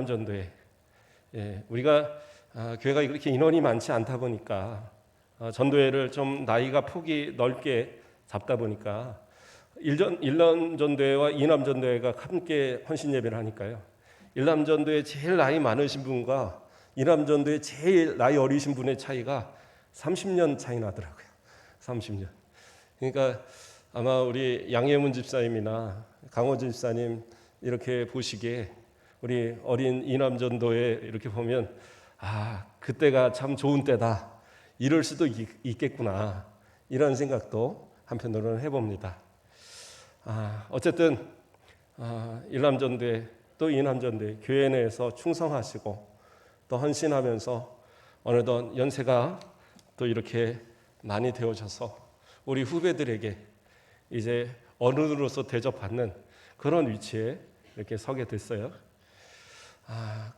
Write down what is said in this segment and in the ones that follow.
전도회, 우리가 교회가 이렇게 인원이 많지 않다 보니까 전도회를 좀 나이가 폭이 넓게 잡다 보니까 일남 전도회와 이남 전도회가 함께 헌신 예배를 하니까요. 일남 전도회 제일 나이 많으신 분과 이남 전도회 제일 나이 어리신 분의 차이가 30년 차이 나더라고요. 30년. 그러니까 아마 우리 양예문 집사님이나 강호준 집사님 이렇게 보시기에 우리 어린 이남 전도회 이렇게 보면 그때가 참 좋은 때다. 이럴 수도 있겠구나. 이런 생각도 한편으로는 해봅니다. 어쨌든 일남전도회 또 이남전도회 교회 내에서 충성하시고 또 헌신하면서 어느덧 연세가 또 이렇게 많이 되어져서 우리 후배들에게 이제 어른으로서 대접받는 그런 위치에 이렇게 서게 됐어요.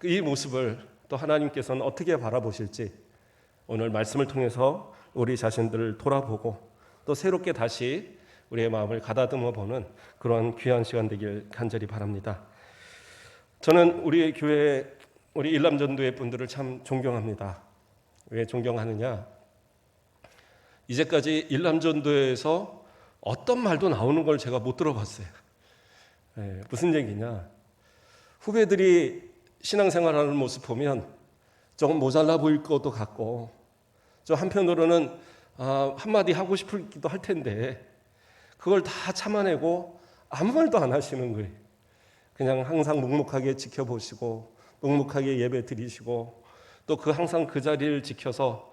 이 모습을 또 하나님께서는 어떻게 바라보실지 오늘 말씀을 통해서 우리 자신들을 돌아보고 또 새롭게 다시 우리의 마음을 가다듬어 보는 그런 귀한 시간 되길 간절히 바랍니다. 저는 우리 교회 우리 일남전도회 분들을 참 존경합니다. 왜 존경하느냐? 이제까지 일남전도회에서 어떤 말도 나오는 걸 제가 못 들어봤어요. 무슨 얘기냐? 후배들이 신앙생활하는 모습 보면 조금 모자라 보일 것도 같고 좀 한편으로는 한마디 하고 싶기도 할 텐데 그걸 다 참아내고 아무 말도 안 하시는 거예요. 그냥 항상 묵묵하게 지켜보시고 묵묵하게 예배 드리시고 또 항상 그 자리를 지켜서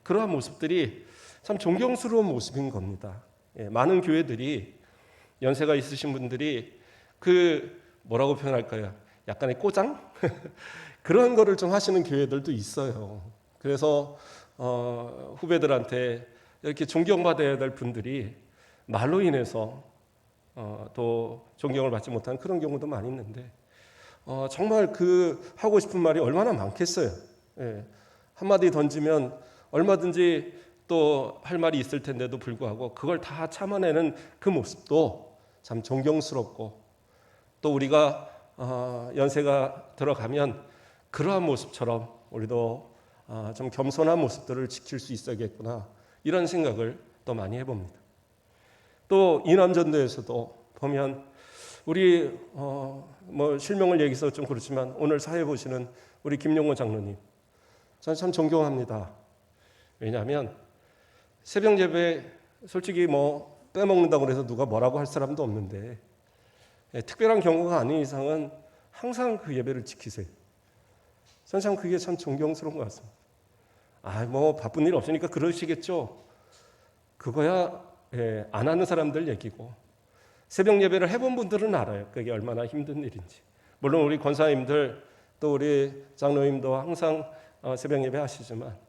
그러한 모습들이 참 존경스러운 모습인 겁니다. 많은 교회들이 연세가 있으신 분들이 뭐라고 표현할까요? 약간의 꼬장? 그런 거를 좀 하시는 교회들도 있어요. 그래서 후배들한테 이렇게 존경받아야 될 분들이 말로 인해서 또 존경을 받지 못하는 그런 경우도 많이 있는데 정말 하고 싶은 말이 얼마나 많겠어요. 한마디 던지면 얼마든지 또 할 말이 있을 텐데도 불구하고 그걸 다 참아내는 그 모습도 참 존경스럽고 또 우리가 연세가 들어가면 그러한 모습처럼 우리도 좀 겸손한 모습들을 지킬 수 있어야겠구나 이런 생각을 또 많이 해봅니다. 또 이남전도에서도 보면 우리 실명을 얘기해서 좀 그렇지만 오늘 사회 보시는 우리 김용호 장로님 저는 참 존경합니다. 왜냐하면 새벽 예배 솔직히 빼먹는다고 해서 누가 뭐라고 할 사람도 없는데 특별한 경우가 아닌 이상은 항상 그 예배를 지키세요. 저는 참 그게 참 존경스러운 것 같습니다. 바쁜 일 없으니까 그러시겠죠. 그거야 안 하는 사람들 얘기고 새벽 예배를 해본 분들은 알아요. 그게 얼마나 힘든 일인지. 물론 우리 권사님들 또 우리 장로님도 항상 새벽 예배 하시지만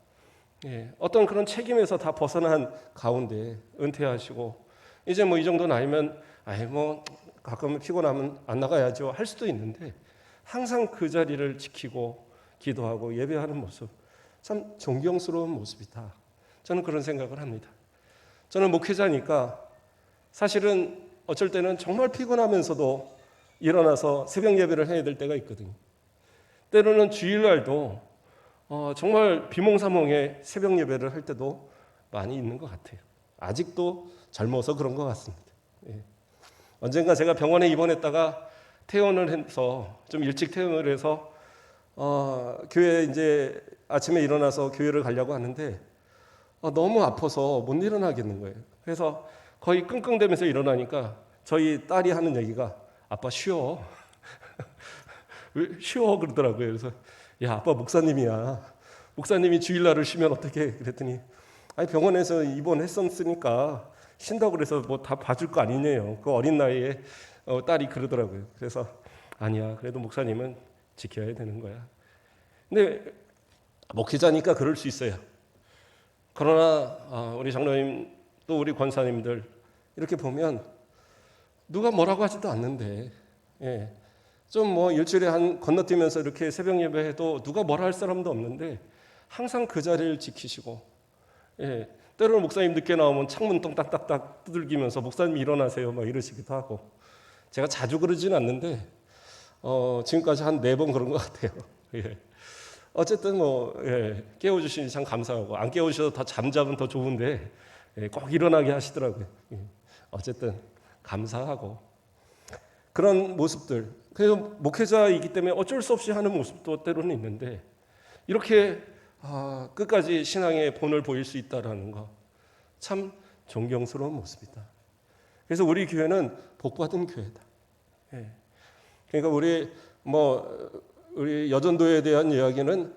어떤 그런 책임에서 다 벗어난 가운데 은퇴하시고 이제 이 정도 나이면 가끔 피곤하면 안 나가야죠 할 수도 있는데 항상 그 자리를 지키고 기도하고 예배하는 모습 참 존경스러운 모습이다. 저는 그런 생각을 합니다. 저는 목회자니까 사실은 어쩔 때는 정말 피곤하면서도 일어나서 새벽 예배를 해야 될 때가 있거든요. 때로는 주일날도 정말 비몽사몽의 새벽 예배를 할 때도 많이 있는 것 같아요. 아직도 젊어서 그런 것 같습니다. 언젠가 제가 병원에 입원했다가 퇴원을 해서 좀 일찍 퇴원을 해서 교회 이제 아침에 일어나서 교회를 가려고 하는데 너무 아파서 못 일어나겠는 거예요. 그래서 거의 끙끙대면서 일어나니까 저희 딸이 하는 얘기가 아빠 쉬어. 왜 쉬어 그러더라고요. 그래서 야 아빠 목사님이야. 목사님이 주일날을 쉬면 어떻게 그랬더니 병원에서 입원했었으니까 쉰다고 그래서 다 봐줄 거 아니네요. 그 어린 나이에 딸이 그러더라고요. 그래서 아니야 그래도 목사님은 지켜야 되는 거야. 근데 목회자니까 그럴 수 있어요. 그러나 우리 장로님 또 우리 권사님들 이렇게 보면 누가 뭐라고 하지도 않는데 좀 일주일에 건너뛰면서 이렇게 새벽 예배해도 누가 뭐라 할 사람도 없는데 항상 그 자리를 지키시고 때로는 목사님 늦게 나오면 창문 똥딱딱딱 두들기면서 목사님 일어나세요 막 이러시기도 하고 제가 자주 그러지는 않는데 지금까지 한 4번 그런 것 같아요. 예. 어쨌든 깨워주시니 참 감사하고, 안 깨워주셔도 더 잠자면 더 좋은데 꼭 일어나게 하시더라고요. 어쨌든 감사하고, 그런 모습들, 그래서 목회자이기 때문에 어쩔 수 없이 하는 모습도 때로는 있는데, 이렇게 끝까지 신앙의 본을 보일 수 있다라는 거 참 존경스러운 모습이다. 그래서 우리 교회는 복받은 교회다. 예. 그러니까 우리 여전도에 대한 이야기는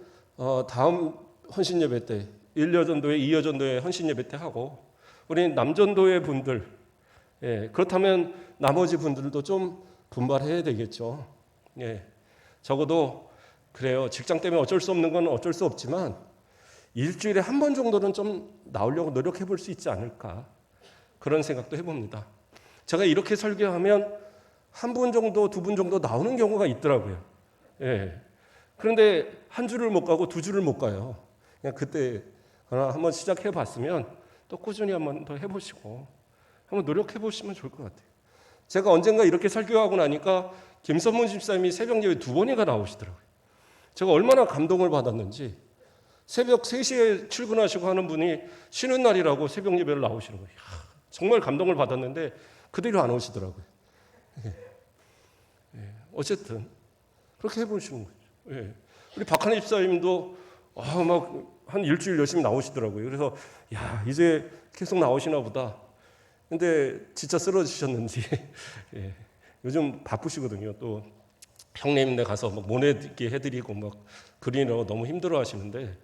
다음 헌신 예배 때, 1여전도회, 2여전도회 헌신 예배 때 하고, 우리 남전도회 분들, 그렇다면 나머지 분들도 좀 분발해야 되겠죠. 적어도 그래요. 직장 때문에 어쩔 수 없는 건 어쩔 수 없지만 일주일에 한 번 정도는 좀 나오려고 노력해 볼 수 있지 않을까, 그런 생각도 해봅니다. 제가 이렇게 설교하면 한 분 정도, 2분 정도 나오는 경우가 있더라고요. 그런데 한 주를 못 가고 2주를 못 가요. 그냥 그때 한번 시작해 봤으면 또 꾸준히 한번 더 해보시고 한번 노력해 보시면 좋을 것 같아요. 제가 언젠가 이렇게 설교하고 나니까 김선문 집사님이 새벽 예배 2번이나 나오시더라고요. 제가 얼마나 감동을 받았는지, 새벽 3시에 출근하시고 하는 분이 쉬는 날이라고 새벽 예배를 나오시는 거예요. 정말 감동을 받았는데 그대로 안 오시더라고요. 어쨌든 그렇게 해보시는 거죠. 우리 박한희 집사님도 막 한 일주일 열심히 나오시더라고요. 그래서 이제 계속 나오시나 보다. 근데 진짜 쓰러지셨는지 요즘 바쁘시거든요. 또 형님네 가서 막 모내기 해드리고 막 그리느라고 너무 힘들어하시는데,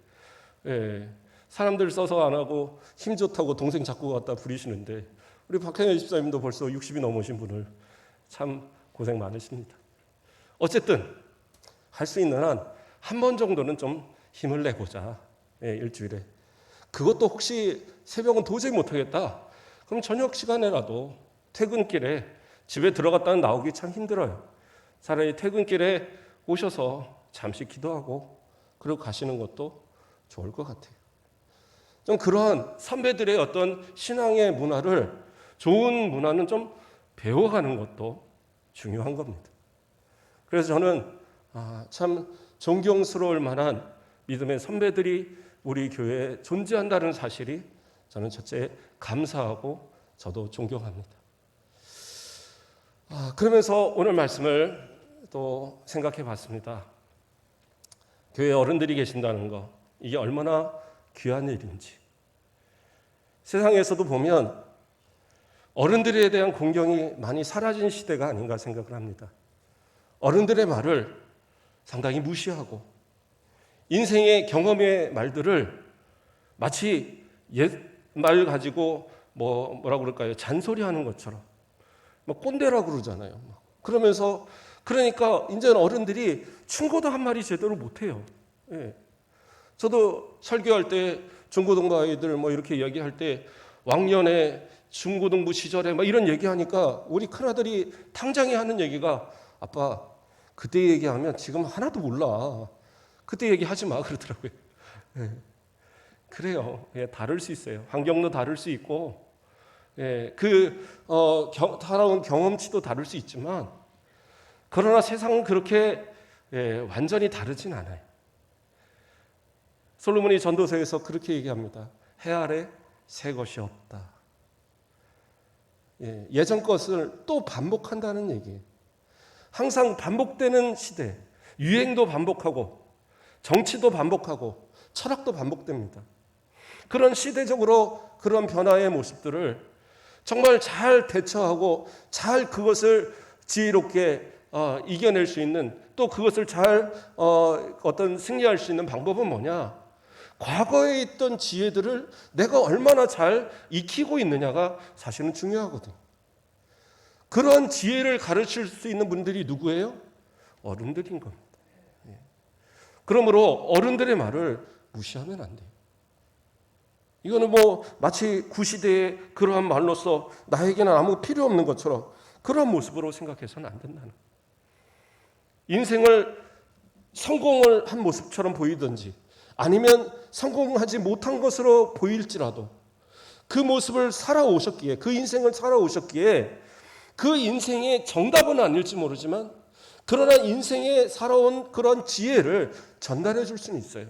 사람들 써서 안 하고 힘 좋다고 동생 자꾸 갖다 부리시는데, 우리 박한희 집사님도 벌써 60이 넘으신 분을 참 고생 많으십니다. 어쨌든 할 수 있는 한 한 번 정도는 좀 힘을 내보자. 일주일에. 그것도 혹시 새벽은 도저히 못하겠다, 그럼 저녁 시간에라도 퇴근길에, 집에 들어갔다는 나오기 참 힘들어요. 차라리 퇴근길에 오셔서 잠시 기도하고 그리고 가시는 것도 좋을 것 같아요. 좀 그러한 선배들의 어떤 신앙의 문화를, 좋은 문화는 좀 배워가는 것도 중요한 겁니다. 그래서 저는 참 존경스러울 만한 믿음의 선배들이 우리 교회에 존재한다는 사실이 저는 첫째 감사하고 저도 존경합니다. 그러면서 오늘 말씀을 또 생각해 봤습니다. 교회 어른들이 계신다는 거, 이게 얼마나 귀한 일인지. 세상에서도 보면 어른들에 대한 공경이 많이 사라진 시대가 아닌가 생각을 합니다. 어른들의 말을 상당히 무시하고, 인생의 경험의 말들을 마치 옛말 가지고 뭐라고 그럴까요? 잔소리하는 것처럼 꼰대라고 그러잖아요. 그러니까 이제는 어른들이 충고도 한 마디 제대로 못해요. 저도 설교할 때 중고등부 아이들 이렇게 이야기할 때 왕년에 중고등부 시절에 이런 얘기하니까 우리 큰아들이 당장에 하는 얘기가, 아빠 그때 얘기하면 지금 하나도 몰라. 그때 얘기하지 마 그러더라고요. 그래요. 다를 수 있어요. 환경도 다를 수 있고, 살아온 경험치도 다를 수 있지만, 그러나 세상은 그렇게 완전히 다르진 않아요. 솔로몬이 전도서에서 그렇게 얘기합니다. 해 아래 새 것이 없다. 예전 것을 또 반복한다는 얘기예요. 항상 반복되는 시대, 유행도 반복하고 정치도 반복하고 철학도 반복됩니다. 그런 시대적으로 그런 변화의 모습들을 정말 잘 대처하고 잘 그것을 지혜롭게 이겨낼 수 있는, 또 그것을 잘 승리할 수 있는 방법은 뭐냐? 과거에 있던 지혜들을 내가 얼마나 잘 익히고 있느냐가 사실은 중요하거든요. 그런 지혜를 가르칠 수 있는 분들이 누구예요? 어른들인 겁니다. 그러므로 어른들의 말을 무시하면 안 돼요. 이거는 마치 구시대의 그러한 말로서 나에게는 아무 필요 없는 것처럼 그런 모습으로 생각해서는 안 된다는 거예요. 인생을 성공을 한 모습처럼 보이든지 아니면 성공하지 못한 것으로 보일지라도 그 모습을 살아오셨기에, 그 인생을 살아오셨기에 그 인생의 정답은 아닐지 모르지만 그러나 인생에 살아온 그런 지혜를 전달해 줄 수는 있어요.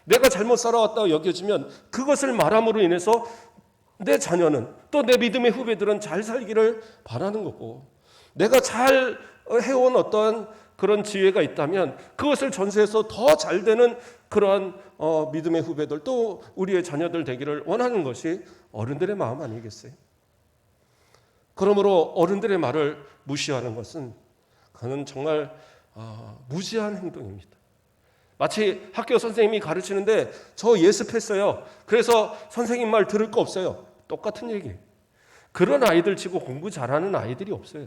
내가 잘못 살아왔다고 여겨지면 그것을 말함으로 인해서 내 자녀는 또 내 믿음의 후배들은 잘 살기를 바라는 거고, 내가 잘 해온 어떤 그런 지혜가 있다면 그것을 전수해서 더 잘 되는 그런 믿음의 후배들 또 우리의 자녀들 되기를 원하는 것이 어른들의 마음 아니겠어요? 그러므로 어른들의 말을 무시하는 것은 그는 정말 무지한 행동입니다. 마치 학교 선생님이 가르치는데 저 예습했어요. 그래서 선생님 말 들을 거 없어요. 똑같은 얘기예요. 그런 아이들 치고 공부 잘하는 아이들이 없어요.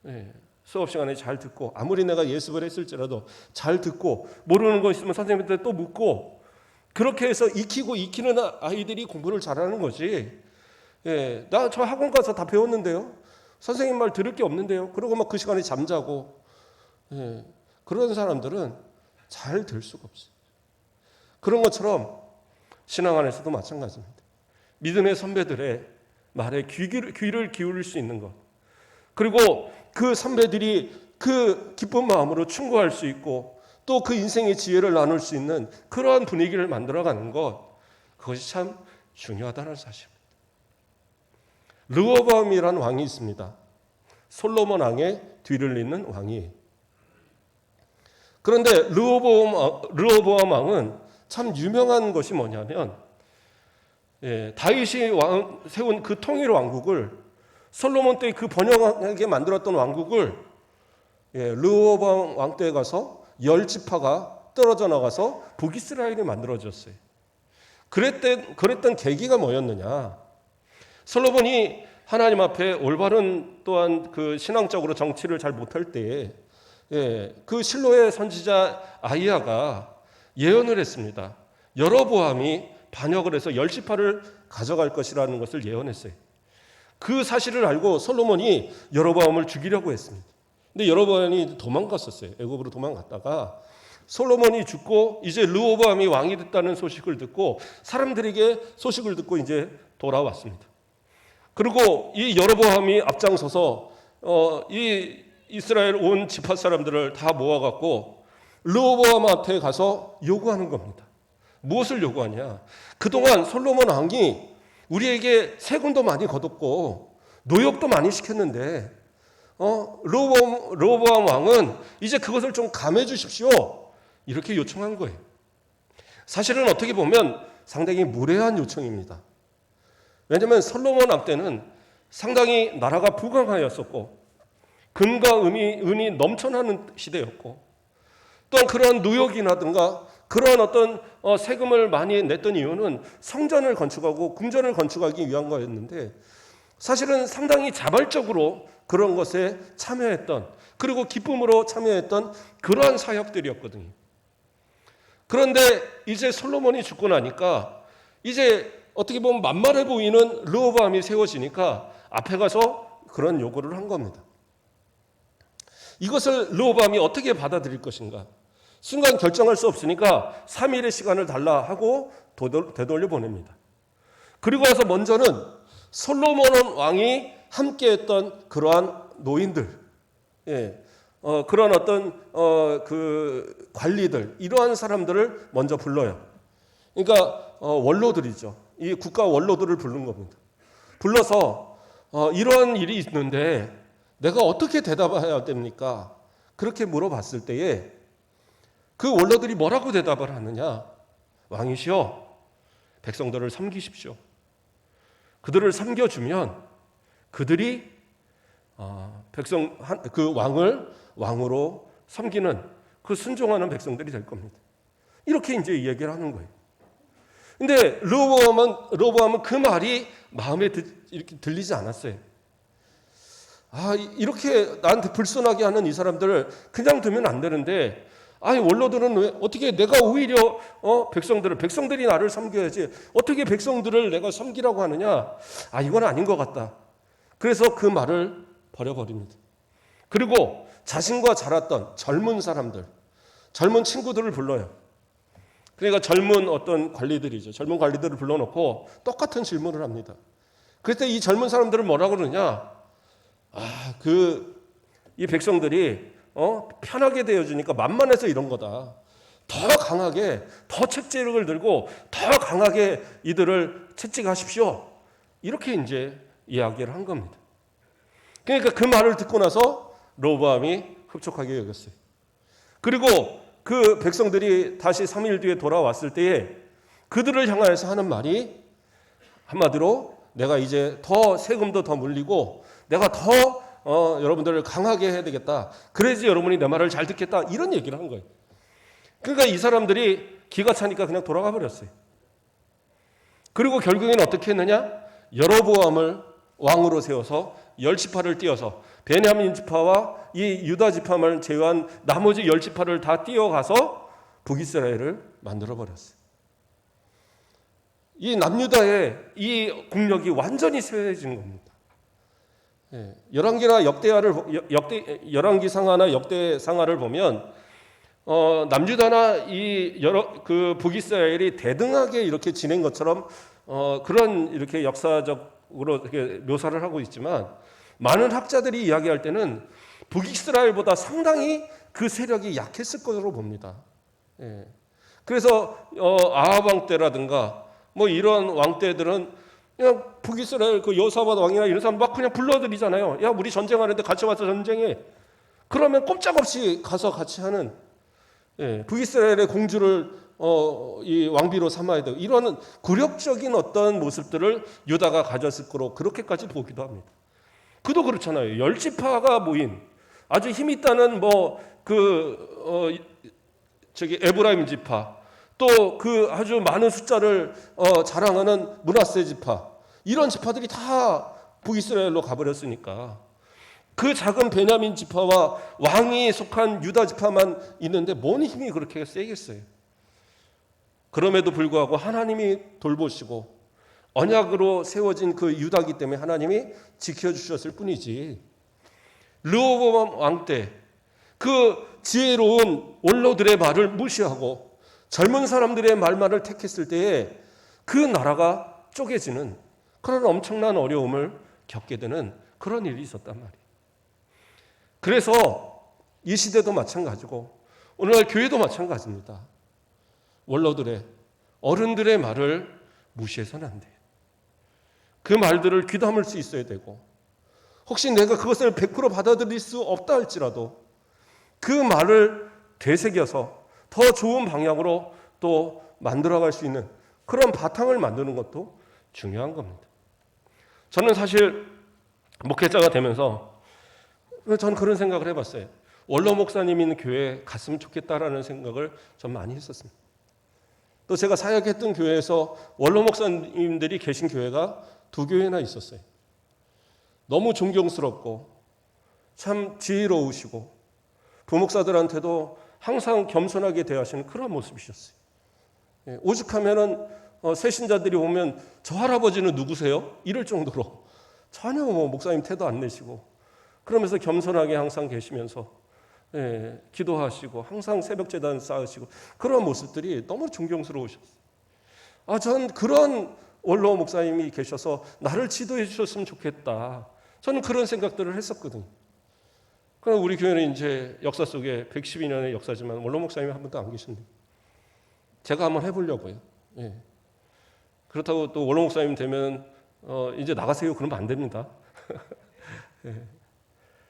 네. 수업 시간에 잘 듣고 아무리 내가 예습을 했을지라도 잘 듣고 모르는 거 있으면 선생님한테 또 묻고 그렇게 해서 익히는 아이들이 공부를 잘하는 거지. 예, 나 저 학원 가서 다 배웠는데요. 선생님 말 들을 게 없는데요. 그러고 막 그 시간에 잠자고. 예, 그런 사람들은 잘 될 수가 없어요. 그런 것처럼 신앙 안에서도 마찬가지입니다. 믿음의 선배들의 말에 귀를 기울일 수 있는 것. 그리고 그 선배들이 그 기쁜 마음으로 충고할 수 있고 또 그 인생의 지혜를 나눌 수 있는 그러한 분위기를 만들어가는 것, 그것이 참 중요하다는 사실입니다. 르호보암이라는 왕이 있습니다. 솔로몬 왕의 뒤를 잇는 왕이에요. 그런데 르호보암 왕은 참 유명한 것이 뭐냐면 다윗이 세운 그 통일 왕국을 솔로몬 때 그 번영하게 만들었던 왕국을 르호보암 왕 때에 가서 10지파가 떨어져 나가서 북이스라엘이 만들어졌어요. 그랬던 계기가 뭐였느냐? 솔로몬이 하나님 앞에 올바른 또한 그 신앙적으로 정치를 잘 못할 때에 그 실로의 선지자 아히야가 예언을 했습니다. 여로보암이 반역을 해서 10지파를 가져갈 것이라는 것을 예언했어요. 그 사실을 알고 솔로몬이 여로보암을 죽이려고 했습니다. 근데 여로보암이 도망갔었어요. 애굽으로 도망갔다가 솔로몬이 죽고 이제 르호보암이 왕이 됐다는 소식을 듣고 사람들에게 소식을 듣고 이제 돌아왔습니다. 그리고 이 여로보암이 앞장서서 이 이스라엘 온 지파 사람들을 다 모아갖고 르호보암한테 가서 요구하는 겁니다. 무엇을 요구하냐? 그동안 솔로몬 왕이 우리에게 세금도 많이 거뒀고 노역도 많이 시켰는데 르호보암 왕은 이제 그것을 좀 감해 주십시오. 이렇게 요청한 거예요. 사실은 어떻게 보면 상당히 무례한 요청입니다. 왜냐하면 솔로몬 왕 때는 상당히 나라가 부강하였었고 금과 은이 넘쳐나는 시대였고 또한 그러한 누욕이라든가 그러한 어떤 세금을 많이 냈던 이유는 성전을 건축하고 궁전을 건축하기 위한 거였는데 사실은 상당히 자발적으로 그런 것에 참여했던 그리고 기쁨으로 참여했던 그러한 사역들이었거든요. 그런데 이제 솔로몬이 죽고 나니까 이제 어떻게 보면 만만해 보이는 르호보암이 세워지니까 앞에 가서 그런 요구를 한 겁니다. 이것을 르호보암이 어떻게 받아들일 것인가? 순간 결정할 수 없으니까 3일의 시간을 달라 하고 되돌려 보냅니다. 그리고 와서 먼저는 솔로몬 왕이 함께했던 그러한 노인들, 그런 어떤 그 관리들 이러한 사람들을 먼저 불러요. 그러니까 원로들이죠. 이 국가 원로들을 부른 겁니다. 불러서 이러한 일이 있는데 내가 어떻게 대답해야 됩니까? 그렇게 물어봤을 때에 그 원로들이 뭐라고 대답을 하느냐? 왕이시여, 백성들을 섬기십시오. 그들을 섬겨주면 그들이 그 왕을 왕으로 섬기는 그 순종하는 백성들이 될 겁니다. 이렇게 이제 얘기를 하는 거예요. 근데 르호보암은 그 말이 마음에 이렇게 들리지 않았어요. 이렇게 나한테 불손하게 하는 이 사람들을 그냥 두면 안 되는데, 원로들은 왜 어떻게 내가 오히려 백성들이 나를 섬겨야지 어떻게 백성들을 내가 섬기라고 하느냐? 이건 아닌 것 같다. 그래서 그 말을 버려버립니다. 그리고 자신과 자랐던 젊은 사람들, 젊은 친구들을 불러요. 그러니까 젊은 어떤 관리들이죠. 젊은 관리들을 불러놓고 똑같은 질문을 합니다. 그때 이 젊은 사람들은 뭐라고 그러냐? 이 백성들이 편하게 되어주니까 만만해서 이런 거다. 더 강하게, 더 책제력을 들고 더 강하게 이들을 채찍하십시오. 이렇게 이제 이야기를 한 겁니다. 그러니까 그 말을 듣고 나서 르호보암이 흡족하게 여겼어요. 그리고 그 백성들이 다시 3일 뒤에 돌아왔을 때에 그들을 향하여서 하는 말이 한마디로 내가 이제 더 세금도 더 물리고 내가 더 여러분들을 강하게 해야 되겠다. 그래야지 여러분이 내 말을 잘 듣겠다. 이런 얘기를 한 거예요. 그러니까 이 사람들이 기가 차니까 그냥 돌아가 버렸어요. 그리고 결국에는 어떻게 했느냐? 여로보암을 왕으로 세워서 10지파를 띄어서 베냐민 지파와 이 유다 지파만 제외한 나머지 10지파를 다 띄어가서 북이스라엘을 만들어 버렸어요. 이 남유다의 이 국력이 완전히 쇠해진 겁니다. 열왕기나 열왕기상하나 역대상하를 보면 남유다나 이 그 북이스라엘이 대등하게 이렇게 지낸 것처럼 그런 이렇게 역사적으로 이렇게 묘사를 하고 있지만 많은 학자들이 이야기할 때는 북이스라엘보다 상당히 그 세력이 약했을 것으로 봅니다. 그래서 아합 왕 때라든가 뭐 이런 왕 때들은 그냥 북이스라엘 그 여호사밧 왕이나 이런 사람 막 그냥 불러들이잖아요. 야, 우리 전쟁하는데 같이 와서 전쟁해. 그러면 꼼짝없이 가서 같이 하는 북이스라엘의 공주를 이 왕비로 삼아야 되고 이런 굴욕적인 어떤 모습들을 유다가 가졌을 거로 그렇게까지 보기도 합니다. 그도 그렇잖아요. 10지파가 모인 아주 힘 있다는 에브라임 지파 또 그 아주 많은 숫자를 자랑하는 므낫세 지파 이런 지파들이 다 북이스라엘로 가버렸으니까 그 작은 베냐민 지파와 왕이 속한 유다 지파만 있는데 뭔 힘이 그렇게 세겠어요. 그럼에도 불구하고 하나님이 돌보시고 언약으로 세워진 그 유다기 때문에 하나님이 지켜주셨을 뿐이지 르호보암 왕 때 그 지혜로운 원로들의 말을 무시하고 젊은 사람들의 말만을 택했을 때에 그 나라가 쪼개지는 그런 엄청난 어려움을 겪게 되는 그런 일이 있었단 말이에요. 그래서 이 시대도 마찬가지고 오늘날 교회도 마찬가지입니다. 원로들의 어른들의 말을 무시해서는 안 돼요. 그 말들을 귀담을 수 있어야 되고 혹시 내가 그것을 100% 받아들일 수 없다 할지라도 그 말을 되새겨서 더 좋은 방향으로 또 만들어갈 수 있는 그런 바탕을 만드는 것도 중요한 겁니다. 저는 사실 목회자가 되면서 저는 그런 생각을 해봤어요. 원로 목사님 있는 교회에 갔으면 좋겠다라는 생각을 전 많이 했었습니다. 또 제가 사역했던 교회에서 원로 목사님들이 계신 교회가 2교회나 있었어요. 너무 존경스럽고 참 지혜로우시고 부목사들한테도 항상 겸손하게 대하시는 그런 모습이셨어요. 오죽하면은 새신자들이 오면 저 할아버지는 누구세요? 이럴 정도로 전혀 목사님 태도 안 내시고 그러면서 겸손하게 항상 계시면서 기도하시고 항상 새벽 제단 쌓으시고 그런 모습들이 너무 존경스러우셨어요. 전 그런 원로 목사님이 계셔서 나를 지도해 주셨으면 좋겠다. 저는 그런 생각들을 했었거든요. 그럼 우리 교회는 이제 역사 속에 112년의 역사지만 원로 목사님이 한 분도 안 계십니다. 제가 한번 해보려고요. 그렇다고 또 원로 목사님 되면 이제 나가세요 그러면 안 됩니다.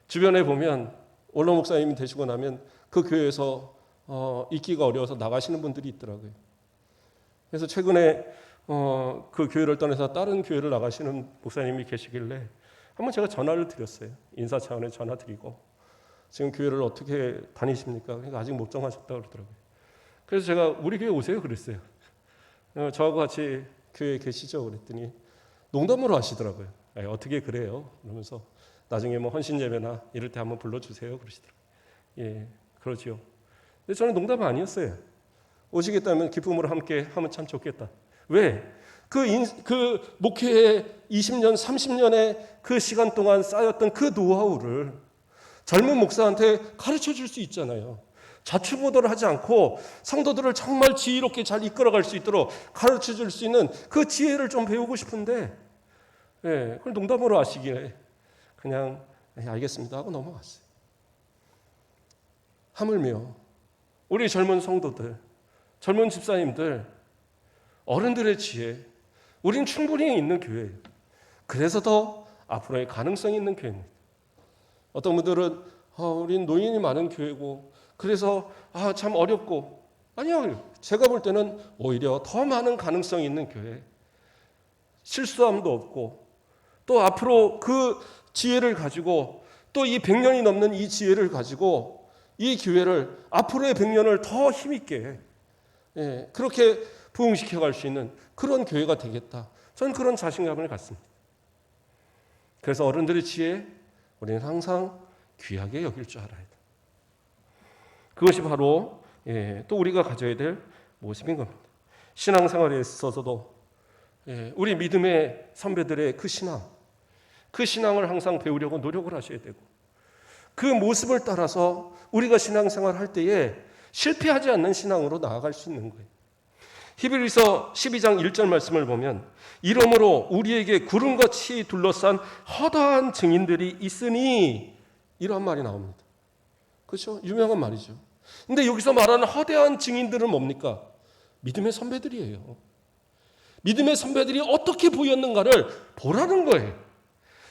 주변에 보면 원로 목사님이 되시고 나면 그 교회에서 있기가 어려워서 나가시는 분들이 있더라고요. 그래서 최근에 그 교회를 떠나서 다른 교회를 나가시는 목사님이 계시길래 한번 제가 전화를 드렸어요. 인사 차원에 전화 드리고 지금 교회를 어떻게 다니십니까? 그러니까 아직 못 정하셨다고 그러더라고요. 그래서 제가 우리 교회 오세요 그랬어요. 저하고 같이 교회에 계시죠 그랬더니 농담으로 하시더라고요. 어떻게 그래요? 그러면서 나중에 뭐 헌신 예배나 이럴 때 한번 불러주세요 그러시더라고요. 그러지요. 근데 저는 농담 아니었어요. 오시겠다면 기쁨으로 함께 하면 참 좋겠다. 왜? 그 목회의 20년, 30년의 그 시간 동안 쌓였던 그 노하우를 젊은 목사한테 가르쳐 줄 수 있잖아요. 좌충우돌을 하지 않고 성도들을 정말 지혜롭게 잘 이끌어갈 수 있도록 가르쳐 줄 수 있는 그 지혜를 좀 배우고 싶은데 그걸 농담으로 하시기에 그냥 알겠습니다 하고 넘어갔어요. 하물며 우리 젊은 성도들, 젊은 집사님들, 어른들의 지혜, 우린 충분히 있는 교회예요. 그래서 더 앞으로의 가능성이 있는 교회입니다. 어떤 분들은 우린 노인이 많은 교회고 그래서 참 어렵고, 아니요, 제가 볼 때는 오히려 더 많은 가능성이 있는 교회, 실수함도 없고 또 앞으로 그 지혜를 가지고 또 이 100년이 넘는 이 지혜를 가지고 이 교회를 앞으로의 100년을 더 힘있게 그렇게 부흥시켜 갈 수 있는 그런 교회가 되겠다. 저는 그런 자신감을 갖습니다. 그래서 어른들의 지혜 우리는 항상 귀하게 여길 줄 알아야 돼. 그것이 바로 또 우리가 가져야 될 모습인 겁니다. 신앙생활에 있어서도 우리 믿음의 선배들의 그 신앙을 항상 배우려고 노력을 하셔야 되고, 그 모습을 따라서 우리가 신앙생활을 할 때에 실패하지 않는 신앙으로 나아갈 수 있는 거예요. 히브리서 12장 1절 말씀을 보면 이러므로 우리에게 구름같이 둘러싼 허다한 증인들이 있으니, 이런 말이 나옵니다. 그렇죠? 유명한 말이죠. 근데 여기서 말하는 허다한 증인들은 뭡니까? 믿음의 선배들이에요. 믿음의 선배들이 어떻게 보였는가를 보라는 거예요.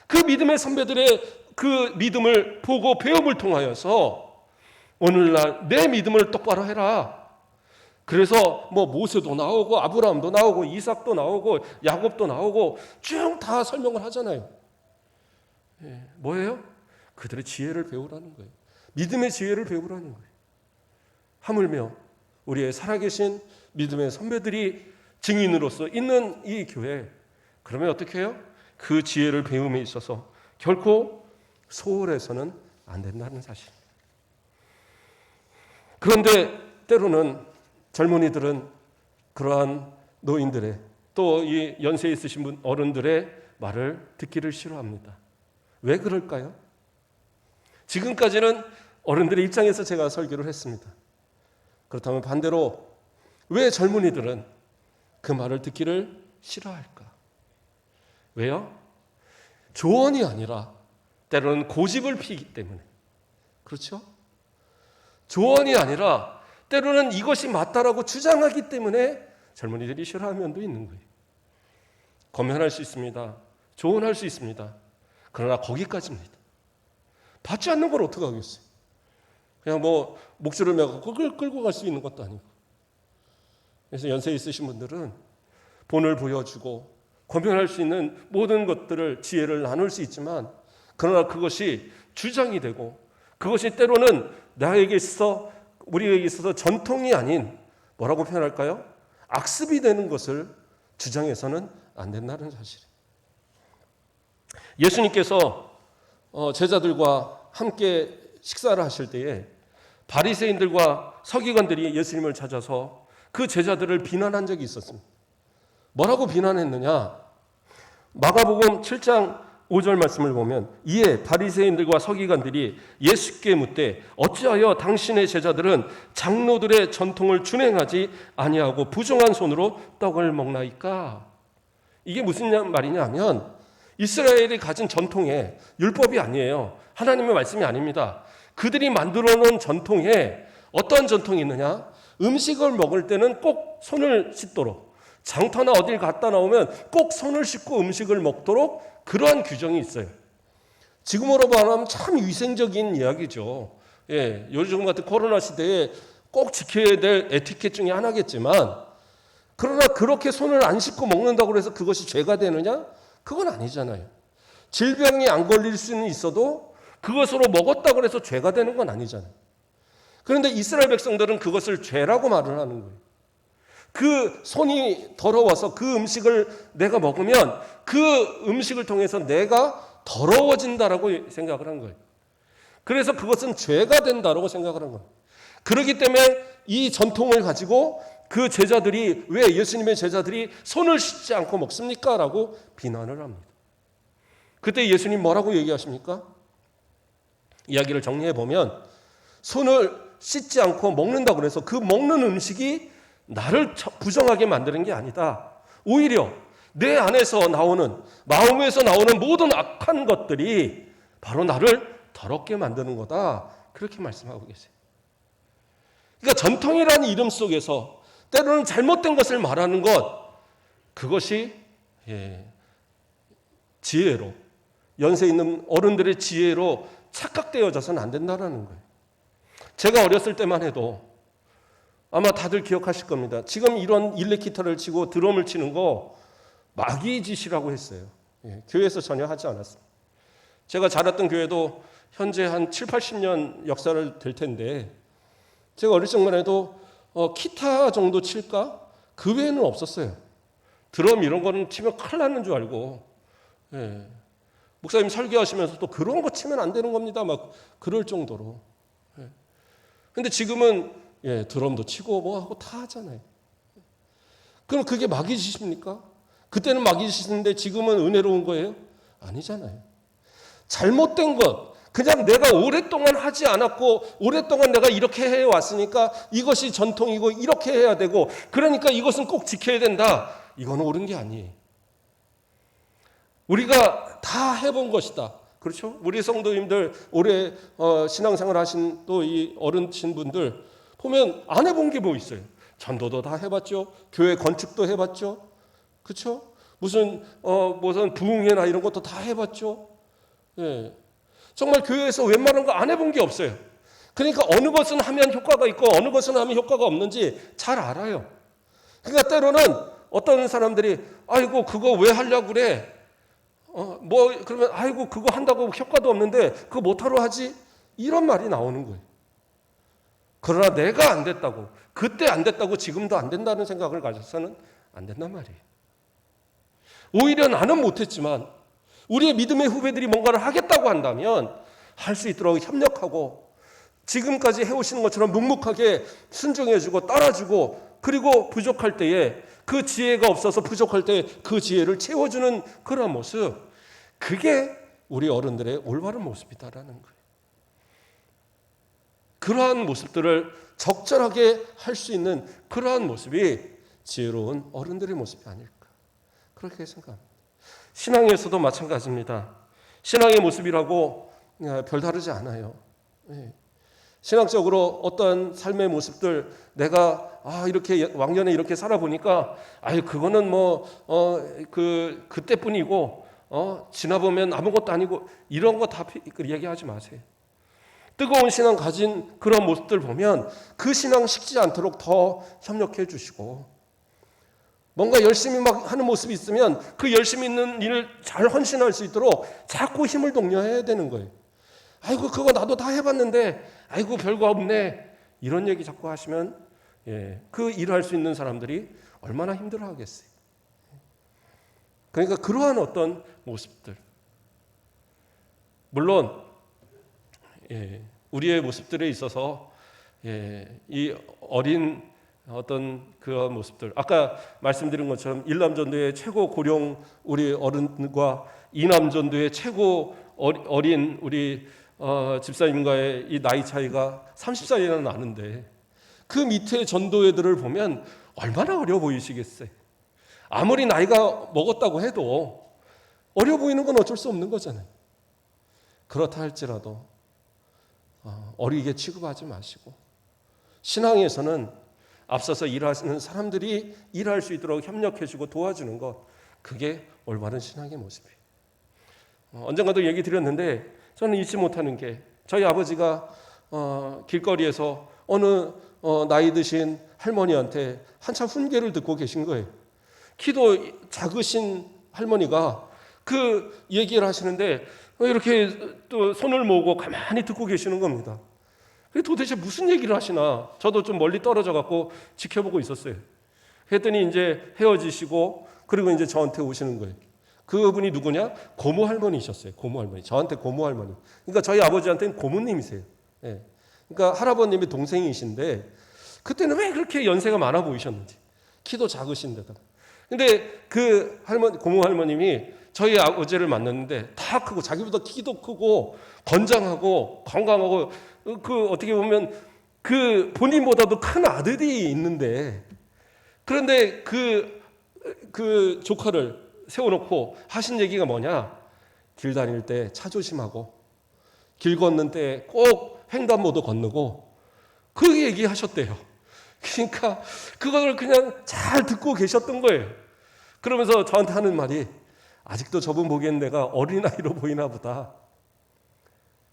그 믿음의 선배들의 그 믿음을 보고 배움을 통하여서 오늘날 내 믿음을 똑바로 해라. 그래서 모세도 나오고 아브라함도 나오고 이삭도 나오고 야곱도 나오고 쭉 다 설명을 하잖아요. 뭐예요? 그들의 지혜를 배우라는 거예요. 믿음의 지혜를 배우라는 거예요. 하물며 우리의 살아계신 믿음의 선배들이 증인으로서 있는 이 교회, 그러면 어떻게 해요? 그 지혜를 배움에 있어서 결코 소홀해서는 안 된다는 사실. 그런데 때로는 젊은이들은 그러한 노인들의, 또 이 연세 있으신 분 어른들의 말을 듣기를 싫어합니다. 왜 그럴까요? 지금까지는 어른들의 입장에서 제가 설교를 했습니다. 그렇다면 반대로 왜 젊은이들은 그 말을 듣기를 싫어할까? 왜요? 조언이 아니라 때로는 고집을 피기 때문에. 그렇죠? 조언이 아니라 때로는 이것이 맞다라고 주장하기 때문에 젊은이들이 싫어하는 면도 있는 거예요. 검열할 수 있습니다. 조언할 수 있습니다. 그러나 거기까지입니다. 받지 않는 걸 어떻게 하겠어요? 그냥 목줄을 매고 끌고 갈 수 있는 것도 아니고. 그래서 연세 있으신 분들은 본을 보여주고 권면할 수 있는 모든 것들을, 지혜를 나눌 수 있지만, 그러나 그것이 주장이 되고 그것이 때로는 우리에게 있어서 전통이 아닌, 뭐라고 표현할까요? 악습이 되는 것을 주장해서는 안 된다는 사실이에요. 예수님께서 제자들과 함께 식사를 하실 때에 바리새인들과 서기관들이 예수님을 찾아서 그 제자들을 비난한 적이 있었습니다. 뭐라고 비난했느냐? 마가복음 7장 5절 말씀을 보면 이에 바리새인들과 서기관들이 예수께 묻되 어찌하여 당신의 제자들은 장로들의 전통을 준행하지 아니하고 부정한 손으로 떡을 먹나이까? 이게 무슨 말이냐면 이스라엘이 가진 전통에, 율법이 아니에요. 하나님의 말씀이 아닙니다. 그들이 만들어 놓은 전통에 어떤 전통이 있느냐? 음식을 먹을 때는 꼭 손을 씻도록, 장터나 어딜 갔다 나오면 꼭 손을 씻고 음식을 먹도록 그러한 규정이 있어요. 지금으로 말하면 참 위생적인 이야기죠. 요즘 같은 코로나 시대에 꼭 지켜야 될 에티켓 중에 하나겠지만, 그러나 그렇게 손을 안 씻고 먹는다고 해서 그것이 죄가 되느냐? 그건 아니잖아요. 질병이 안 걸릴 수는 있어도 그것으로 먹었다고 해서 죄가 되는 건 아니잖아요. 그런데 이스라엘 백성들은 그것을 죄라고 말을 하는 거예요. 그 손이 더러워서 그 음식을 내가 먹으면 그 음식을 통해서 내가 더러워진다라고 생각을 한 거예요. 그래서 그것은 죄가 된다라고 생각을 한 거예요. 그렇기 때문에 이 전통을 가지고 그 제자들이, 왜 예수님의 제자들이 손을 씻지 않고 먹습니까? 라고 비난을 합니다. 그때 예수님 뭐라고 얘기하십니까? 이야기를 정리해 보면 손을 씻지 않고 먹는다고 해서 그 먹는 음식이 나를 부정하게 만드는 게 아니다. 오히려 내 안에서 나오는, 마음에서 나오는 모든 악한 것들이 바로 나를 더럽게 만드는 거다. 그렇게 말씀하고 계세요. 그러니까 전통이라는 이름 속에서 때로는 잘못된 것을 말하는 것, 그것이 지혜로, 연세 있는 어른들의 지혜로 착각되어져서는 안 된다는 거예요. 제가 어렸을 때만 해도 아마 다들 기억하실 겁니다. 지금 이런 일렉기타를 치고 드럼을 치는 거 마귀의 짓이라고 했어요. 교회에서 전혀 하지 않았습니다. 제가 자랐던 교회도 현재 한 7, 80년 역사를 될 텐데 제가 어릴 적만 해도 기타 정도 칠까? 그 외에는 없었어요. 드럼 이런 거는 치면 큰일 나는 줄 알고 목사님 설교하시면서 또 그런 거 치면 안 되는 겁니다. 막 그럴 정도로. 근데 지금은 드럼도 치고 뭐 하고 다 하잖아요. 그럼 그게 마귀 짓입니까? 그때는 마귀 짓인데 지금은 은혜로운 거예요? 아니잖아요. 잘못된 것, 그냥 내가 오랫동안 하지 않았고 오랫동안 내가 이렇게 해왔으니까 이것이 전통이고 이렇게 해야 되고 그러니까 이것은 꼭 지켜야 된다. 이건 옳은 게 아니에요. 우리가 다 해본 것이다. 그렇죠? 우리 성도님들 오래 신앙생활 하신 또 이 어른신 분들 보면 안 해본 게 뭐 있어요? 전도도 다 해봤죠. 교회 건축도 해봤죠. 그렇죠? 무슨 부흥회나 이런 것도 다 해봤죠. 정말 교회에서 웬만한 거 안 해본 게 없어요. 그러니까 어느 것은 하면 효과가 있고 어느 것은 하면 효과가 없는지 잘 알아요. 그러니까 때로는 어떤 사람들이 아이고 그거 왜 하려고 그래? 그러면 아이고 그거 한다고 효과도 없는데 그거 못하러 하지? 이런 말이 나오는 거예요. 그러나 내가 안 됐다고, 그때 안 됐다고 지금도 안 된다는 생각을 가져서는 안 된단 말이에요. 오히려 나는 못했지만 우리의 믿음의 후배들이 뭔가를 하겠다고 한다면 할 수 있도록 협력하고 지금까지 해오시는 것처럼 묵묵하게 순종해주고 따라주고 그리고 부족할 때에 그 지혜가 없어서 부족할 때 그 지혜를 채워주는 그런 모습, 그게 우리 어른들의 올바른 모습이다라는 거예요. 그러한 모습들을 적절하게 할 수 있는 그러한 모습이 지혜로운 어른들의 모습이 아닐까 그렇게 생각합니다. 신앙에서도 마찬가지입니다. 신앙의 모습이라고 별다르지 않아요. 신앙적으로 어떤 삶의 모습들 내가 이렇게 왕년에 이렇게 살아보니까 그거는 그때뿐이고 지나보면 아무것도 아니고 이런 거 다 얘기하지 마세요. 뜨거운 신앙 가진 그런 모습들 보면 그 신앙 식지 않도록 더 협력해 주시고 뭔가 열심히 막 하는 모습이 있으면 그 열심히 있는 일을 잘 헌신할 수 있도록 자꾸 힘을 독려해야 되는 거예요. 아이고 그거 나도 다 해봤는데 아이고 별거 없네 이런 얘기 자꾸 하시면 그 일을 할 수 있는 사람들이 얼마나 힘들어하겠어요. 그러니까 그러한 어떤 모습들 물론 우리의 모습들에 있어서 이 어린 어떤 그런 모습들 아까 말씀드린 것처럼 일남전도의 최고 고령 우리 어른과 이남전도의 최고 어린 우리 집사님과의 이 나이 차이가 30살이나 나는데 그 밑에 전도회들을 보면 얼마나 어려 보이시겠어요. 아무리 나이가 먹었다고 해도 어려 보이는 건 어쩔 수 없는 거잖아요. 그렇다 할지라도 어리게 취급하지 마시고 신앙에서는 앞서서 일하시는 사람들이 일할 수 있도록 협력해주고 도와주는 것, 그게 올바른 신앙의 모습이에요. 언젠가도 얘기 드렸는데 저는 잊지 못하는 게 저희 아버지가 길거리에서 어느 나이 드신 할머니한테 한참 훈계를 듣고 계신 거예요. 키도 작으신 할머니가 그 얘기를 하시는데 이렇게 또 손을 모으고 가만히 듣고 계시는 겁니다. 도대체 무슨 얘기를 하시나 저도 좀 멀리 떨어져 갖고 지켜보고 있었어요. 그랬더니 이제 헤어지시고 그리고 이제 저한테 오시는 거예요. 그분이 누구냐? 고모 할머니셨어요. 고모 할머니. 저한테 고모 할머니. 그러니까 저희 아버지한테는 고모님이세요. 그러니까 할아버님의 동생이신데 그때는 왜 그렇게 연세가 많아 보이셨는지. 키도 작으신데다가. 근데 그 고모 할머님이 저희 아버지를 만났는데 다 크고 자기보다 키도 크고 건장하고 건강하고 그 어떻게 보면 그 본인보다도 큰 아들이 있는데 그런데 그 조카를 세워놓고 하신 얘기가 뭐냐? 길 다닐 때 차 조심하고 길 걷는 때 꼭 횡단보도 건너고 그 얘기하셨대요. 그러니까 그걸 그냥 잘 듣고 계셨던 거예요. 그러면서 저한테 하는 말이 아직도 저분 보기엔 내가 어린아이로 보이나 보다.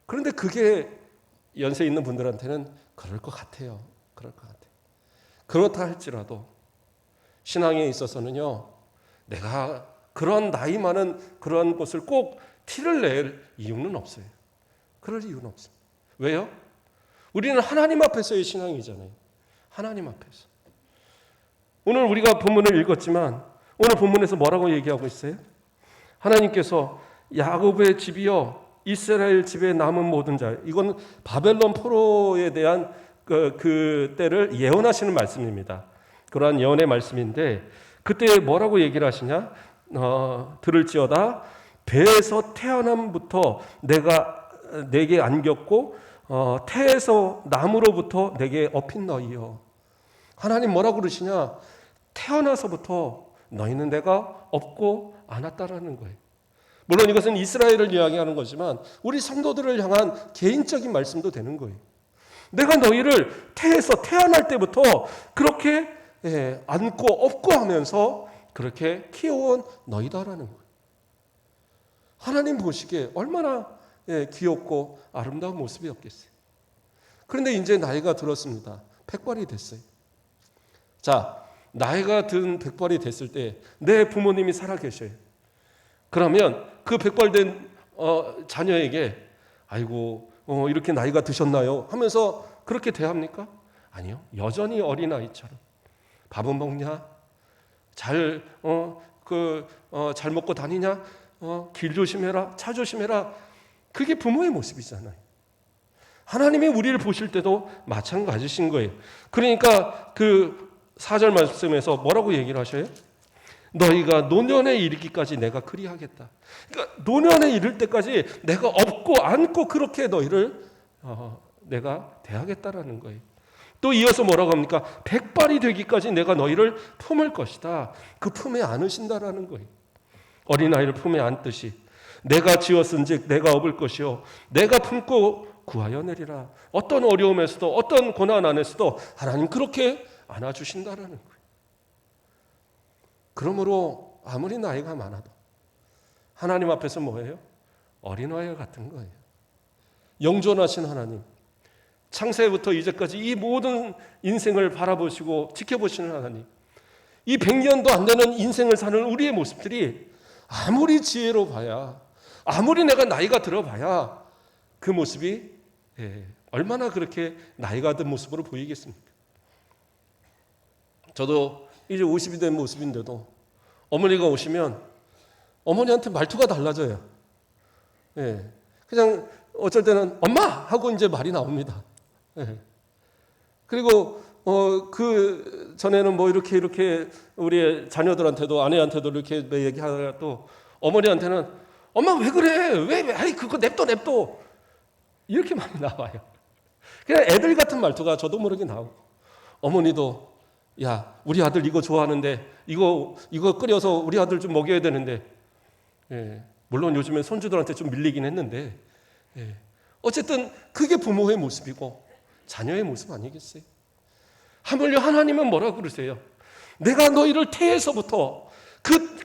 그런데 그게 연세 있는 분들한테는 그럴 것 같아요. 그럴 것 같아요. 그렇다 할지라도 신앙에 있어서는요, 내가 그런 나이 많은 그런 것을 꼭 티를 낼 이유는 없어요. 그럴 이유는 없어요. 왜요? 우리는 하나님 앞에서의 신앙이잖아요. 하나님 앞에서. 오늘 우리가 본문을 읽었지만 오늘 본문에서 뭐라고 얘기하고 있어요? 하나님께서 야곱의 집이여 이스라엘 집에 남은 모든 자, 이건 바벨론 포로에 대한 그 때를 예언하시는 말씀입니다. 그러한 예언의 말씀인데 그때 뭐라고 얘기를 하시냐? 들을지어다 배에서 태어남부터 내가 내게 안겼고 태에서 남으로부터 내게 업힌 너희여. 하나님 뭐라고 그러시냐? 태어나서부터 너희는 내가 업고 안았다라는 거예요. 물론 이것은 이스라엘을 이야기하는 거지만 우리 성도들을 향한 개인적인 말씀도 되는 거예요. 내가 너희를 태에서 태어날 때부터 그렇게 안고 업고 하면서 그렇게 키워온 너희다라는 거예요. 하나님 보시기에 얼마나 귀엽고 아름다운 모습이었겠어요. 그런데 이제 나이가 들었습니다. 백발이 됐어요. 자, 나이가 든 백발이 됐을 때 내 부모님이 살아계셔요. 그러면 그 백발된 자녀에게 아이고 이렇게 나이가 드셨나요? 하면서 그렇게 대합니까? 아니요. 여전히 어린아이처럼 밥은 먹냐? 잘 먹고 다니냐? 길 조심해라. 차 조심해라. 그게 부모의 모습이잖아요. 하나님이 우리를 보실 때도 마찬가지신 거예요. 그러니까 그 4절 말씀에서 뭐라고 얘기를 하셔요? 너희가 노년에 이르기까지 내가 그리하겠다. 그러니까 노년에 이를 때까지 내가 업고 안고 그렇게 너희를 내가 대하겠다라는 거예요. 또 이어서 뭐라고 합니까? 백발이 되기까지 내가 너희를 품을 것이다. 그 품에 안으신다라는 거예요. 어린아이를 품에 안듯이 내가 지었은즉 내가 업을 것이요 내가 품고 구하여 내리라. 어떤 어려움에서도 어떤 고난 안에서도 하나님 그렇게 안아주신다라는 거예요. 그러므로 아무리 나이가 많아도 하나님 앞에서 뭐예요? 어린아이 같은 거예요. 영존하신 하나님, 창세부터 이제까지 이 모든 인생을 바라보시고 지켜보시는 하나님, 이 100년도 안 되는 인생을 사는 우리의 모습들이 아무리 지혜로 봐야, 아무리 내가 나이가 들어봐야 그 모습이 얼마나 그렇게 나이가 든 모습으로 보이겠습니까? 저도 이제 50이 된 모습인데도 어머니가 오시면 어머니한테 말투가 달라져요. 그냥 어쩔 때는 엄마 하고 이제 말이 나옵니다. 그리고 그 전에는 뭐 이렇게 우리 자녀들한테도 아내한테도 이렇게 얘기하다가 또 어머니한테는 엄마 왜 그래? 왜? 아이 그거 냅둬. 이렇게 많이 나와요. 그냥 애들 같은 말투가 저도 모르게 나오고 어머니도 야 우리 아들 이거 좋아하는데 이거 끓여서 우리 아들 좀 먹여야 되는데 물론 요즘엔 손주들한테 좀 밀리긴 했는데 어쨌든 그게 부모의 모습이고 자녀의 모습 아니겠어요? 하물며 하나님은 뭐라고 그러세요? 내가 너희를 태에서부터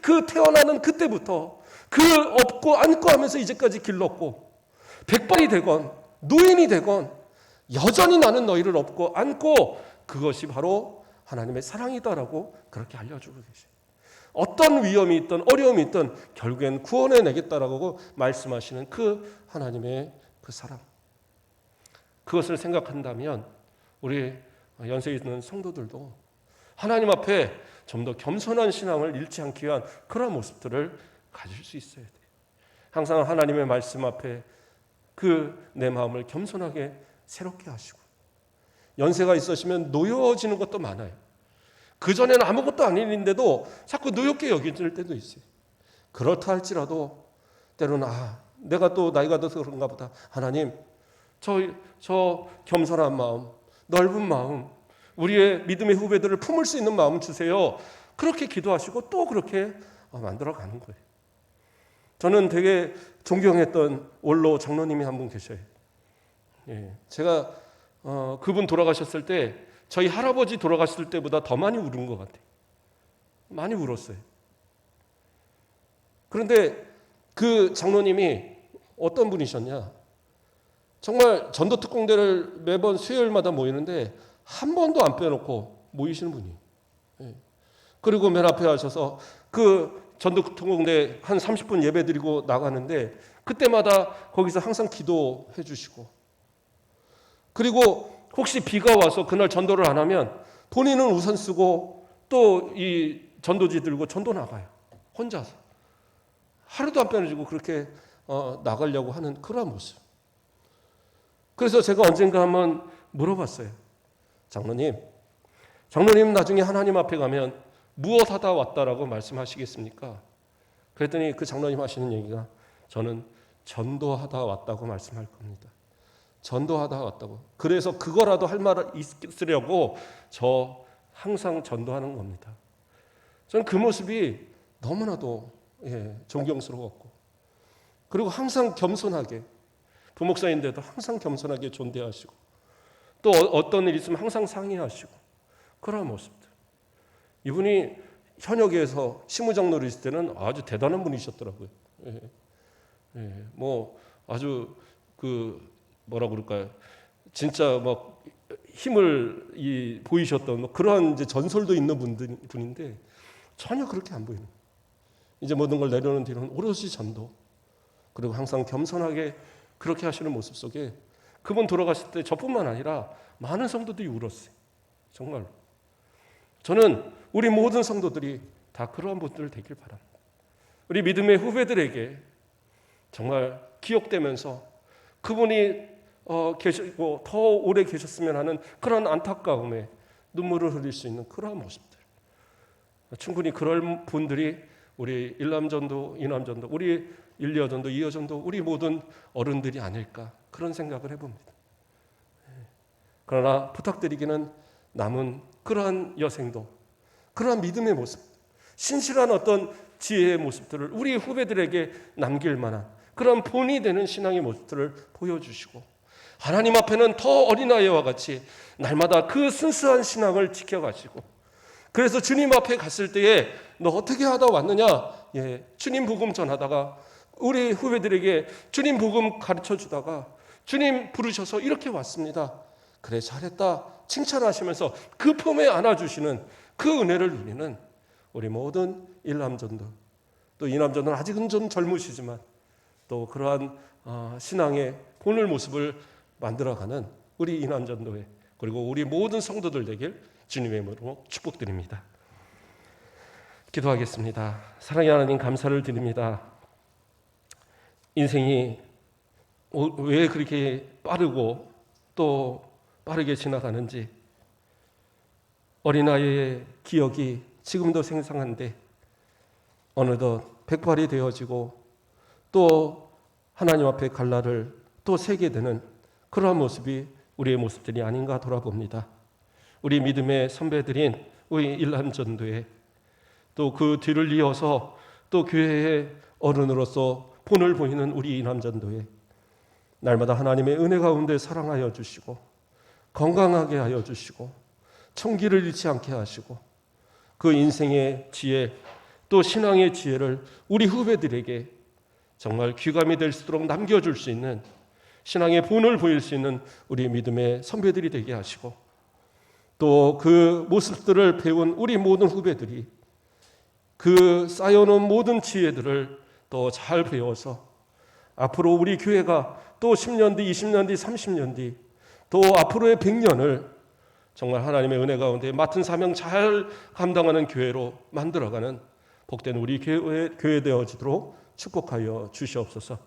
그 태어나는 그때부터 그 업고 안고 하면서 이제까지 길렀고 백발이 되건 노인이 되건 여전히 나는 너희를 업고 안고 그것이 바로 하나님의 사랑이다라고 그렇게 알려주고 계세요. 어떤 위험이 있든 어려움이 있든 결국엔 구원해 내겠다라고 말씀하시는 그 하나님의 그 사랑. 그것을 생각한다면 우리 연세 있는 성도들도 하나님 앞에 좀 더 겸손한 신앙을 잃지 않기 위한 그런 모습들을 가질 수 있어야 돼요. 항상 하나님의 말씀 앞에 내 마음을 겸손하게 새롭게 하시고 연세가 있으시면 노여워지는 것도 많아요. 그전에는 아무것도 아닌 일인데도 자꾸 노엽게 여겨질 때도 있어요. 그렇다 할지라도 때로는 내가 또 나이가 들어서 그런가 보다. 하나님 저 겸손한 마음, 넓은 마음, 우리의 믿음의 후배들을 품을 수 있는 마음 주세요. 그렇게 기도하시고 또 그렇게 만들어가는 거예요. 저는 되게 존경했던 원로 장로님이 한 분 계셔요. 제가 그분 돌아가셨을 때 저희 할아버지 돌아가셨을 때보다 더 많이 울은 것 같아요. 많이 울었어요. 그런데 그 장로님이 어떤 분이셨냐? 정말 전도특공대를 매번 수요일마다 모이는데 한 번도 안 빼놓고 모이시는 분이에요. 그리고 맨 앞에 하셔서 그 전도특공대 한 30분 예배 드리고 나가는데 그때마다 거기서 항상 기도해 주시고, 그리고 혹시 비가 와서 그날 전도를 안 하면 본인은 우산 쓰고 또 이 전도지 들고 전도 나가요. 혼자서. 하루도 안 빼내주고 그렇게 나가려고 하는 그런 모습. 그래서 제가 언젠가 한번 물어봤어요. 장로님 나중에 하나님 앞에 가면 무엇 하다 왔다라고 말씀하시겠습니까? 그랬더니 그 장로님 하시는 얘기가 저는 전도하다 왔다고 말씀할 겁니다. 전도하다 왔다고. 그래서 그거라도 할 말 있으려고 저 항상 전도하는 겁니다. 저는 그 모습이 너무나도 존경스러웠고, 그리고 항상 겸손하게, 부목사인데도 항상 겸손하게 존대하시고, 또 어떤 일 있으면 항상 상의하시고, 그런 모습들. 이분이 현역에서 시무장로를 있을 때는 아주 대단한 분이셨더라고요. 뭐 아주 뭐라 그럴까요? 진짜 막 힘을 보이셨던 그러한 이제 전설도 있는 분인데 전혀 그렇게 안 보이는. 이제 모든 걸 내려놓은 뒤로는 오롯이 전도. 그리고 항상 겸손하게 그렇게 하시는 모습 속에 그분 돌아가실 때 저뿐만 아니라 많은 성도들이 울었어요. 정말로. 저는 우리 모든 성도들이 다 그러한 분들 되길 바랍니다. 우리 믿음의 후배들에게 정말 기억되면서 그분이 계시고 더 오래 계셨으면 하는 그런 안타까움에 눈물을 흘릴 수 있는 그러한 모습들. 충분히 그럴 분들이 우리 일남전도, 이남전도, 우리 1.25전도, 2.25전도 우리 모든 어른들이 아닐까 그런 생각을 해봅니다. 그러나 부탁드리기는 남은 그러한 여생도, 그러한 믿음의 모습, 신실한 어떤 지혜의 모습들을 우리 후배들에게 남길 만한 그런 본이 되는 신앙의 모습들을 보여주시고, 하나님 앞에는 더 어린아이와 같이 날마다 그 순수한 신앙을 지켜가시고, 그래서 주님 앞에 갔을 때에 너 어떻게 하다 왔느냐? 주님 복음 전하다가 우리 후배들에게 주님 복음 가르쳐 주다가 주님 부르셔서 이렇게 왔습니다. 그래 잘했다 칭찬하시면서 그 품에 안아주시는 그 은혜를 누리는 우리 모든 일남전도, 또 이남전도는 아직은 좀 젊으시지만 또 그러한 신앙의 본을 모습을 만들어가는 우리 이남전도회, 그리고 우리 모든 성도들 되길 주님의 이름으로 축복드립니다. 기도하겠습니다. 사랑의 하나님, 감사를 드립니다. 인생이 왜 그렇게 빠르고 또 빠르게 지나가는지, 어린아이의 기억이 지금도 생생한데 어느덧 백발이 되어지고 또 하나님 앞에 갈 날을 또 세게 되는 그러한 모습이 우리의 모습들이 아닌가 돌아봅니다. 우리 믿음의 선배들인 우리 일남전도회, 또 그 뒤를 이어서 또 교회의 어른으로서 본을 보이는 우리 이남전도회, 날마다 하나님의 은혜 가운데 사랑하여 주시고 건강하게 하여 주시고 청기를 잃지 않게 하시고 그 인생의 지혜 또 신앙의 지혜를 우리 후배들에게 정말 귀감이 될 수 있도록 남겨줄 수 있는 신앙의 본을 보일 수 있는 우리 믿음의 선배들이 되게 하시고, 또 그 모습들을 배운 우리 모든 후배들이 그 쌓여놓은 모든 지혜들을 또 잘 배워서 앞으로 우리 교회가 또 10년 뒤, 20년 뒤, 30년 뒤, 또 앞으로의 100년을 정말 하나님의 은혜 가운데 맡은 사명 잘 감당하는 교회로 만들어가는 복된 우리 교회 되어지도록 축복하여 주시옵소서.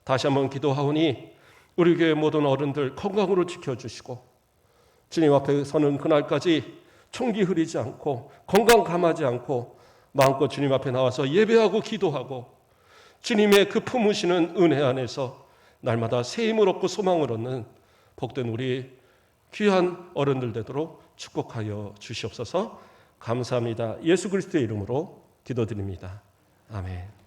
다시 한번 기도하오니 우리 교회 모든 어른들 건강으로 지켜주시고 주님 앞에 서는 그날까지 총기 흐리지 않고 건강 감하지 않고 마음껏 주님 앞에 나와서 예배하고 기도하고 주님의 그 품으시는 은혜 안에서 날마다 새 힘을 얻고 소망을 얻는 복된 우리 귀한 어른들 되도록 축복하여 주시옵소서. 감사합니다. 예수 그리스도의 이름으로 기도드립니다. 아멘.